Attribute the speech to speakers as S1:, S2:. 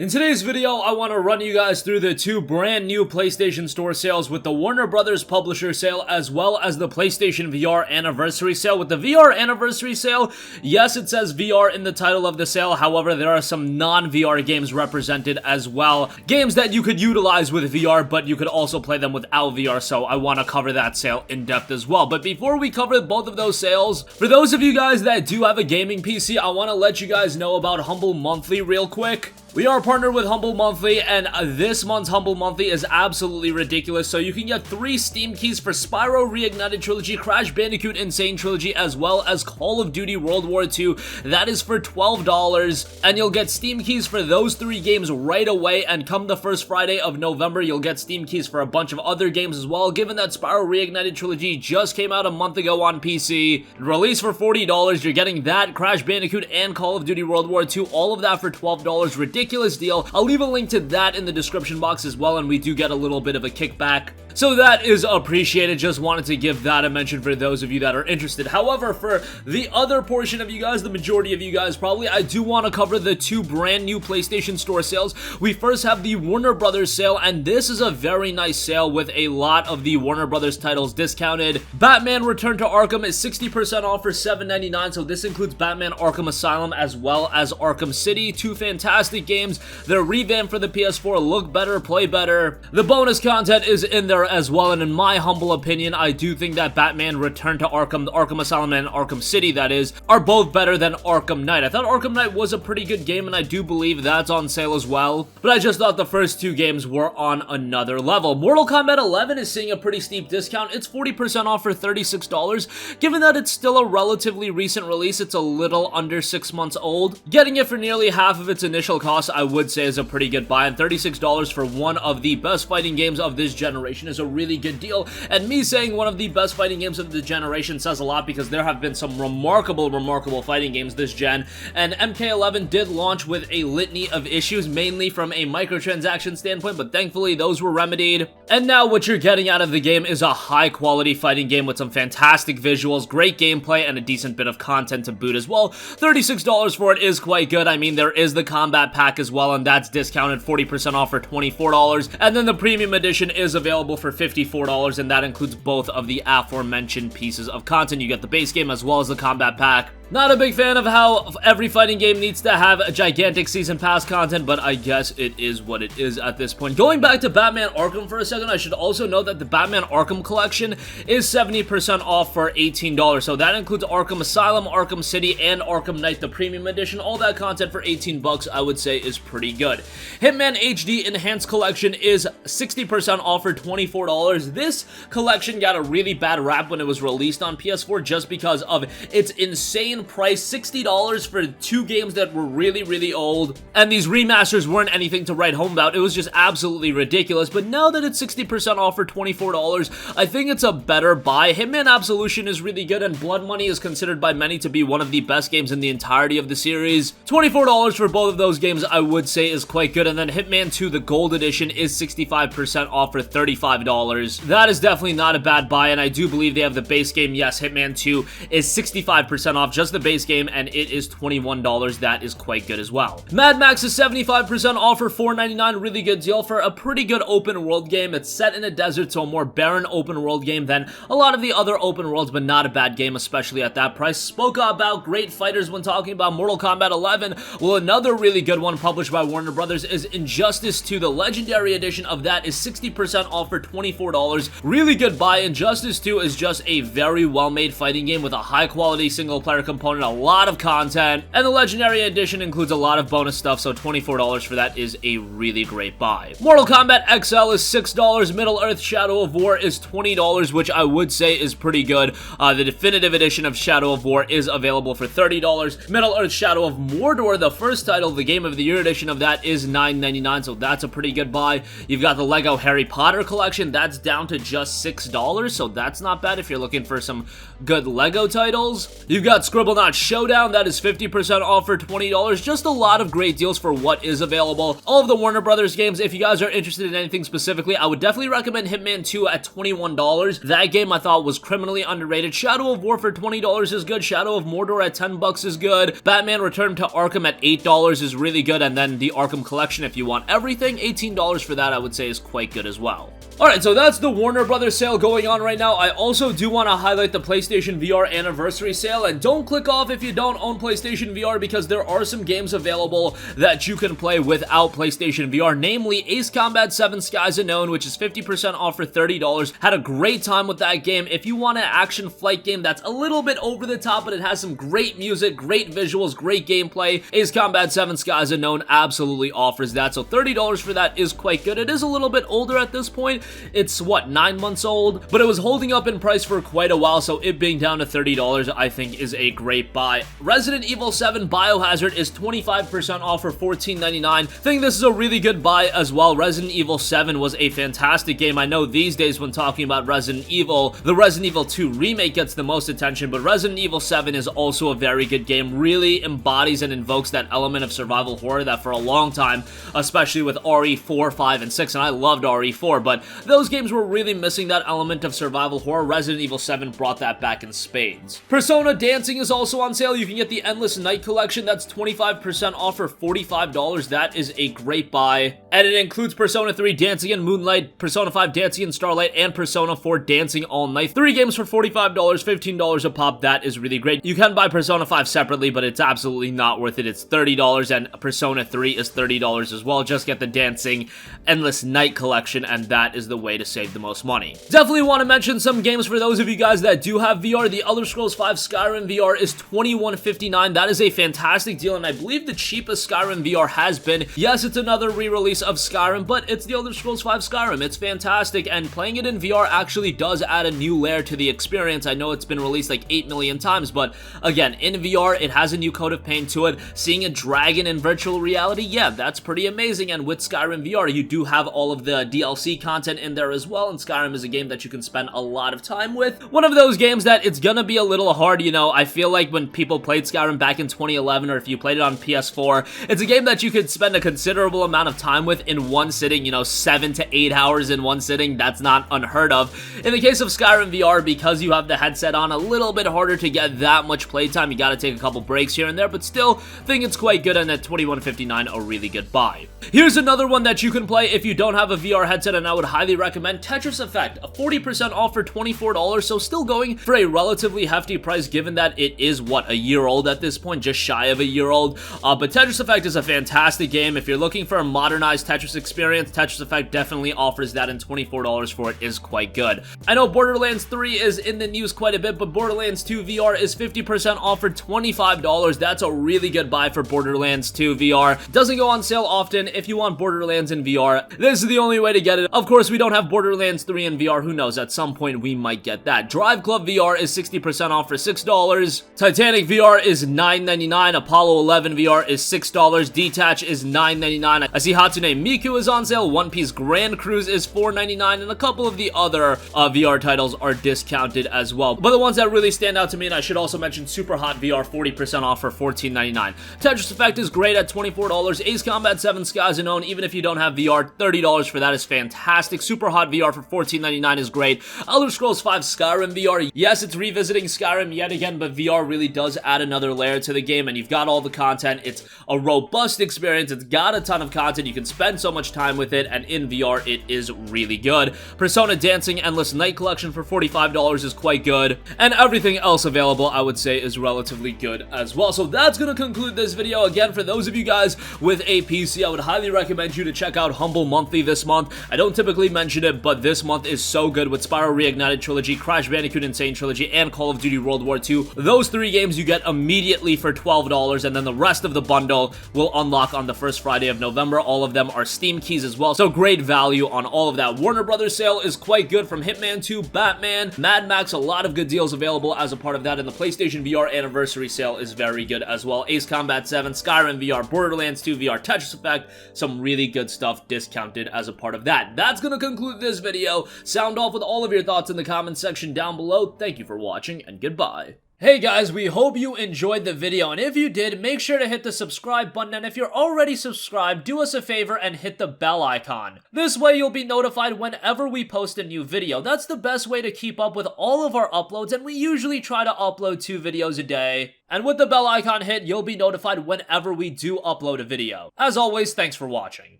S1: In today's video, I want to run you guys through the two brand new PlayStation Store sales with the Warner Brothers Publisher Sale as well as the PlayStation VR Anniversary Sale. With the VR Anniversary Sale, yes, it says VR in the title of the sale, however, there are some non-VR games represented as well. Games that you could utilize with VR, but you could also play them without VR, so I want to cover that sale in depth as well. But before we cover both of those sales, for those of you guys that do have a gaming PC, I want to let you guys know about Humble Monthly real quick. We are partnered with Humble Monthly, and this month's Humble Monthly is absolutely ridiculous. So you can get 3 Steam keys for Spyro Reignited Trilogy, Crash Bandicoot Insane Trilogy, as well as Call of Duty World War II. That is for $12, and you'll get Steam keys for those 3 games right away, and come the first Friday of November, you'll get Steam keys for a bunch of other games as well. Given that Spyro Reignited Trilogy just came out a month ago on PC, released for $40, you're getting that, Crash Bandicoot, and Call of Duty World War II, all of that for $12. Ridiculous deal. I'll leave a link to that in the description box as well, and we do get a little bit of a kickback, so that is appreciated. Just wanted to give that a mention for those of you that are interested. However, for the other portion of you guys, the majority of you guys probably, I do want to cover the 2 brand new PlayStation Store sales. We first have the Warner Brothers sale, and this is a very nice sale with a lot of the Warner Brothers titles discounted. Batman Return to Arkham is 60% off for $7.99, so this includes Batman Arkham Asylum as well as Arkham City. 2 fantastic games. They're revamped for the PS4, look better, play better. The bonus content is in there as well, and in my humble opinion, I do think that Batman Return to Arkham, Arkham Asylum, and Arkham City, that is, are both better than Arkham Knight. I thought Arkham Knight was a pretty good game, and I do believe that's on sale as well, but I just thought the first 2 games were on another level. Mortal Kombat 11 is seeing a pretty steep discount. It's 40% off for $36. Given that it's still a relatively recent release, it's a little under 6 months old. Getting it for nearly half of its initial cost, I would say, is a pretty good buy, and $36 for one of the best fighting games of this generation is a really good deal. And me saying one of the best fighting games of the generation says a lot, because there have been some remarkable fighting games this gen, and MK11 did launch with a litany of issues, mainly from a microtransaction standpoint, but thankfully those were remedied. And now what you're getting out of the game is a high quality fighting game with some fantastic visuals, great gameplay, and a decent bit of content to boot as well. $36 for it is quite good. I mean, there is the combat pack as well, and that's discounted 40% off for $24, and then the premium edition is available for $54, and that includes both of the aforementioned pieces of content. You get the base game as well as the combat pack. Not a big fan of how every fighting game needs to have a gigantic season pass content, but I guess it is what it is at this point. Going back to Batman Arkham for a second, I should also note that the Batman Arkham collection is 70% off for $18. So that includes Arkham Asylum, Arkham City, and Arkham Knight, the premium edition. All that content for $18, I would say, is pretty good. Hitman HD Enhanced Collection is 60% off for $24. This collection got a really bad rap when it was released on PS4 just because of its insane price, $60 for 2 games that were really old, and these remasters weren't anything to write home about. It was just absolutely ridiculous. But now that it's 60% off for $24, I think it's a better buy. Hitman Absolution is really good, and Blood Money is considered by many to be one of the best games in the entirety of the series. $24 for both of those games, I would say, is quite good. And then Hitman 2, the Gold Edition, is 65% off for $35. That is definitely not a bad buy, and I do believe they have the base game. Yes, Hitman 2 is 65% off, just the base game, and it is $21. That is quite good as well. Mad Max is 75% off for $4.99. Really good deal for a pretty good open world game. It's set in a desert, so a more barren open world game than a lot of the other open worlds, but not a bad game, especially at that price. Spoke about great fighters when talking about Mortal Kombat 11. Well, another really good one published by Warner Brothers is Injustice 2. The Legendary Edition of that is 60% off for $24. Really good buy. Injustice 2 is just a very well-made fighting game with a high-quality single-player component, a lot of content, and the Legendary Edition includes a lot of bonus stuff, so $24 for that is a really great buy. Mortal Kombat XL is $6. Middle-earth Shadow of War is $20, which I would say is pretty good. The definitive edition of Shadow of War is available for $30. Middle-earth Shadow of Mordor, the first title, the Game of the Year edition of that, is $9.99, so that's a pretty good buy. You've got the Lego Harry Potter collection, that's down to just $6, so that's not bad if you're looking for some good Lego titles. You've got Scribble Knot Showdown, that is 50% off for $20. Just a lot of great deals for what is available. All of the Warner Brothers games, if you guys are interested in anything specifically, I would definitely recommend Hitman 2 at $21. That game I thought was criminally underrated. Shadow of War for $20 is good. Shadow of Mordor at $10 is good. Batman Return to Arkham at $8 is really good. And then the Arkham Collection, if you want everything, $18 for that I would say is quite good as well. Alright, so that's the Warner Brothers sale going on right now. I also do want to highlight the PlayStation VR Anniversary Sale, and don't click off if you don't own PlayStation VR because there are some games available that you can play without PlayStation VR, namely Ace Combat 7 Skies Unknown, which is 50% off for $30. Had a great time with that game. If you want an action flight game that's a little bit over the top, but it has some great music, great visuals, great gameplay, Ace Combat 7 Skies Unknown absolutely offers that, so $30 for that is quite good. It is a little bit older at this point. It's, what, 9 months old? But it was holding up in price for quite a while, so it being down to $30 I think is a great buy. Resident Evil 7 Biohazard is 25% off for $14.99. I think this is a really good buy as well. Resident Evil 7 was a fantastic game. I know these days when talking about Resident Evil, the Resident Evil 2 remake gets the most attention, but Resident Evil 7 is also a very good game. Really embodies and invokes that element of survival horror that for a long time, especially with RE4, 5, and 6, and I loved RE4, but those games were really missing that element of survival horror. Resident Evil 7 brought that back in spades. Persona Dancing is also on sale. You can get the Endless Night Collection. That's 25% off for $45. That is a great buy. And it includes Persona 3 Dancing in Moonlight, Persona 5 Dancing in Starlight, and Persona 4 Dancing All Night. 3 games for $45, $15 a pop. That is really great. You can buy Persona 5 separately, but it's absolutely not worth it. It's $30, and Persona 3 is $30 as well. Just get the Dancing Endless Night Collection, and that is the way to save the most money. Definitely want to mention some games for those of you guys that do have VR. The Elder Scrolls 5 Skyrim VR is $21.59. That is a fantastic deal, and I believe the cheapest Skyrim VR has been. Yes, it's another re-release of Skyrim, but it's the Elder Scrolls 5 Skyrim. It's fantastic, and playing it in VR actually does add a new layer to the experience. I know it's been released like 8 million times, but again, in VR, it has a new coat of paint to it. Seeing a dragon in virtual reality, yeah, that's pretty amazing, and with Skyrim VR, you do have all of the DLC content in there as well, and Skyrim is a game that you can spend a lot of time with. One of those games that it's gonna be a little hard, you know. I feel like when people played Skyrim back in 2011, or if you played it on PS4, it's a game that you could spend a considerable amount of time with in one sitting, you know, 7 to 8 hours in one sitting. That's not unheard of. In the case of Skyrim VR, because you have the headset on, a little bit harder to get that much playtime. You gotta take a couple breaks here and there, but still think it's quite good, and at $21.59, a really good buy. Here's another one that you can play if you don't have a VR headset, and I would highly recommend Tetris Effect, a 40% off for $24, so still going for a relatively hefty price given that it is, what, a year old at this point, just shy of a year old, but Tetris Effect is a fantastic game. If you're looking for a modernized Tetris experience, Tetris Effect definitely offers that, and $24 for it is quite good. I know Borderlands 3 is in the news quite a bit, but Borderlands 2 VR is 50% off for $25. That's a really good buy for Borderlands 2 VR. Doesn't go on sale often. If you want Borderlands in VR, this is the only way to get it. Of course, we don't have Borderlands 3 in VR. Who knows? At some point, we might get that. Drive Club VR is 60% off for $6. Titanic VR is $9.99. Apollo 11 VR is $6. Detach is $9.99. I see Hatsune Miku is on sale. One Piece Grand Cruise is $4.99, and a couple of the other VR titles are discounted as well. But the ones that really stand out to me, and I should also mention Super Hot VR, 40% off for $14.99. Tetris Effect is great at $24. Ace Combat 7 Skies Unknown, even if you don't have VR, $30 for that is fantastic. Super Hot VR for $14.99 is great. Elder Scrolls 5 Skyrim VR, yes, it's revisiting Skyrim yet again, but VR really does add another layer to the game, and you've got all the content. It's a robust experience. It's got a ton of content. You can spend so much time with it, and in VR, it is really good. Persona Dancing Endless Night Collection for $45 is quite good, and everything else available, I would say, is relatively good as well. So that's going to conclude this video. Again, for those of you guys with a PC, I would highly recommend you to check out Humble Monthly this month. I don't typically mention it, but this month is so good with Spyro Reignited Trilogy, Crash Bandicoot Insane Trilogy, and Call of Duty World War II. Those 3 games you get immediately for $12, and then the rest of the bundle will unlock on the first Friday of November. All of them are Steam keys as well, so great value on all of that. Warner Brothers sale is quite good, from Hitman 2, Batman, Mad Max, a lot of good deals available as a part of that, and the PlayStation VR Anniversary sale is very good as well. Ace Combat 7, Skyrim VR, Borderlands 2 VR, Tetris Effect, some really good stuff discounted as a part of that. That's gonna conclude this video. Sound off with all of your thoughts in the comments section down below. Thank you for watching, and goodbye. Hey guys, we hope you enjoyed the video, and if you did, make sure to hit the subscribe button, and if you're already subscribed, do us a favor and hit the bell icon. This way you'll be notified whenever we post a new video. That's the best way to keep up with all of our uploads, and we usually try to upload 2 videos a day. And with the bell icon hit, you'll be notified whenever we do upload a video. As always, thanks for watching.